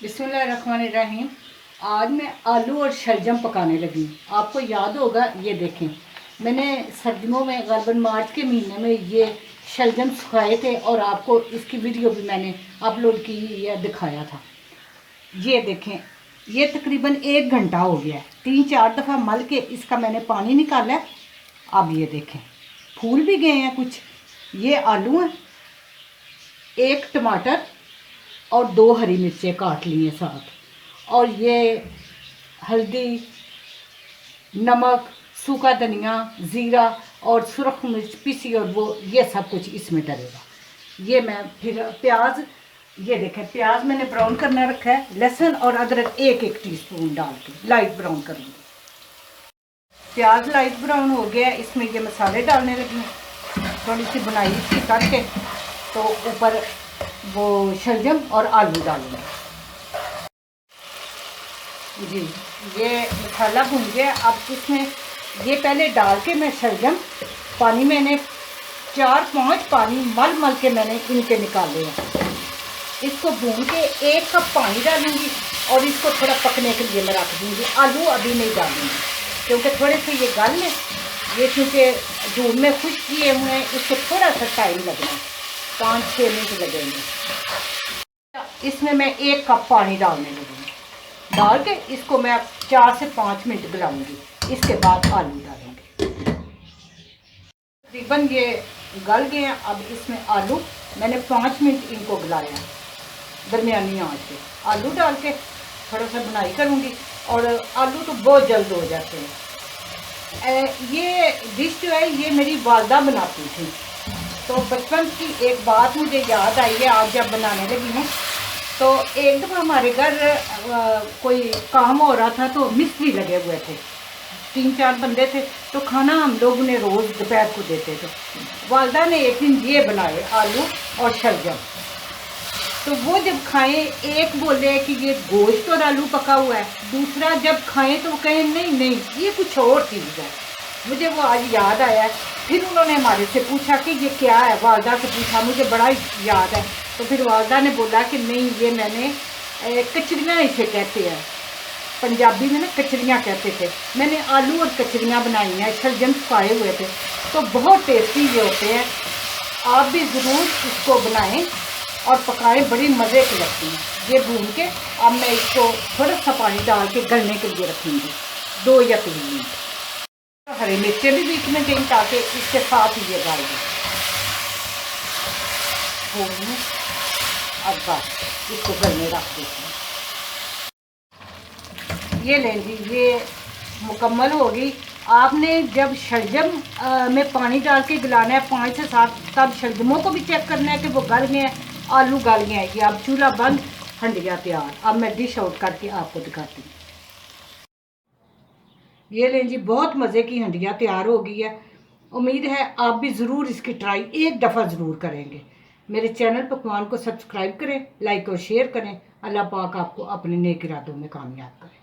बिस्मिल्लाहिर्रहमानिर्रहीम। आज मैं आलू और शलजम पकाने लगी। आपको याद होगा, ये देखें, मैंने सर्दियों में ग़ालिबन मार्च के महीने में ये शलजम सुखाए थे और आपको इसकी वीडियो भी मैंने अपलोड की या दिखाया था। ये देखें, ये तकरीबन 1 घंटा हो गया है। 3-4 दफ़ा मल के इसका मैंने पानी निकाला है। अब ये देखें, फूल भी गए हैं कुछ। ये आलू हैं, 1 टमाटर और 2 हरी मिर्चें काट ली हैं साथ, और ये हल्दी, नमक, सूखा धनिया, ज़ीरा और सुरख मिर्च पीसी, और वो ये सब कुछ इसमें डलेगा। ये मैं फिर प्याज, ये देखें प्याज मैंने ब्राउन करना रखा है। लहसुन और अदरक 1-1 टीस्पून डाल के लाइट ब्राउन करूँगी। प्याज लाइट ब्राउन हो गया, इसमें ये मसाले डालने लगी हूँ। थोड़ी सी बनाई इसकी करके, तो ऊपर वो शलजम और आलू डालूंगी जी। ये मसाला भून गया। अब इसमें ये पहले डाल के मैं शलजम पानी, मैंने 4-5 पानी मल मल के मैंने इनके निकाले हैं। इसको भून के 1 कप पानी डालूंगी और इसको थोड़ा पकने के लिए मैं रख दूँगी। आलू अभी नहीं डालूंगी क्योंकि थोड़े से ये गल में, ये क्योंकि धूप में खुश्क किए हुए हैं, इसको थोड़ा सा टाइम लगना है, 5-6 मिनट लगेंगे। इसमें मैं 1 कप पानी डालने लगूँगी। डाल के इसको मैं 4 से 5 मिनट गलाऊंगी। इसके बाद आलू डालेंगे। तकरीबन ये गल गए हैं। अब इसमें आलू मैंने 5 मिनट इनको गलाया दरमियानी आंच पे। आलू डाल के थोड़ा सा बुनाई करूँगी, और आलू तो बहुत जल्द हो जाते हैं। ये डिश जो है ये मेरी वालदा बनाती थी, तो बचपन की एक बात मुझे याद आई है आज जब बनाने लगी हूँ। तो एक दफ़ा हमारे घर कोई काम हो रहा था, तो मिस्त्री लगे हुए थे, 3-4 बंदे थे, तो खाना हम लोग उन्हें रोज़ दोपहर को देते थे। वालदा ने एक दिन ये बनाए आलू और शलजम, तो वो जब खाएं, एक बोले कि ये गोश्त और आलू पका हुआ है, दूसरा जब खाएं तो वो कहें नहीं नहीं ये कुछ और चीज़ है। मुझे वो आज याद आया। फिर उन्होंने हमारे से पूछा कि ये क्या है, वालदा से पूछा, मुझे बड़ा याद है। तो फिर वालदा ने बोला कि नहीं, ये मैंने कचरियाँ इसे कहते हैं, पंजाबी में ना कचरियाँ कहते थे। मैंने आलू और कचरियाँ बनाई हैं, शलजम सुखाए हुए थे, तो बहुत टेस्टी ये होते हैं। आप भी ज़रूर इसको बनाएं और पकाएं, बड़ी मज़े की लगती हैं। ये भून के अब मैं इसको थोड़ा सा पानी डाल के गलने के लिए रखूँगी 2 या 3 मिनट। हरी मिर्चें भी बीच में दें ताकि इसके साथ ही ये डाल दें। अब बस इसको गलने रख देते हैं। ये लें जी, ये मुकम्मल होगी। आपने जब शलजम में पानी डाल के गलाना है 5 से 7, तब शलजमों को भी चेक करना है कि वो गल गए हैं, आलू गल गए हैं। ये अब चूल्हा बंद, हंडिया तैयार। अब मैं डिश आउट करके आपको दिखाती हूँ। ये लें जी, बहुत मज़े की हंडिया तैयार हो गई है। उम्मीद है आप भी ज़रूर इसकी ट्राई एक दफ़ा ज़रूर करेंगे। मेरे चैनल पकवान को सब्सक्राइब करें, लाइक और शेयर करें। अल्लाह पाक आपको अपने नेक इरादों में कामयाब करें।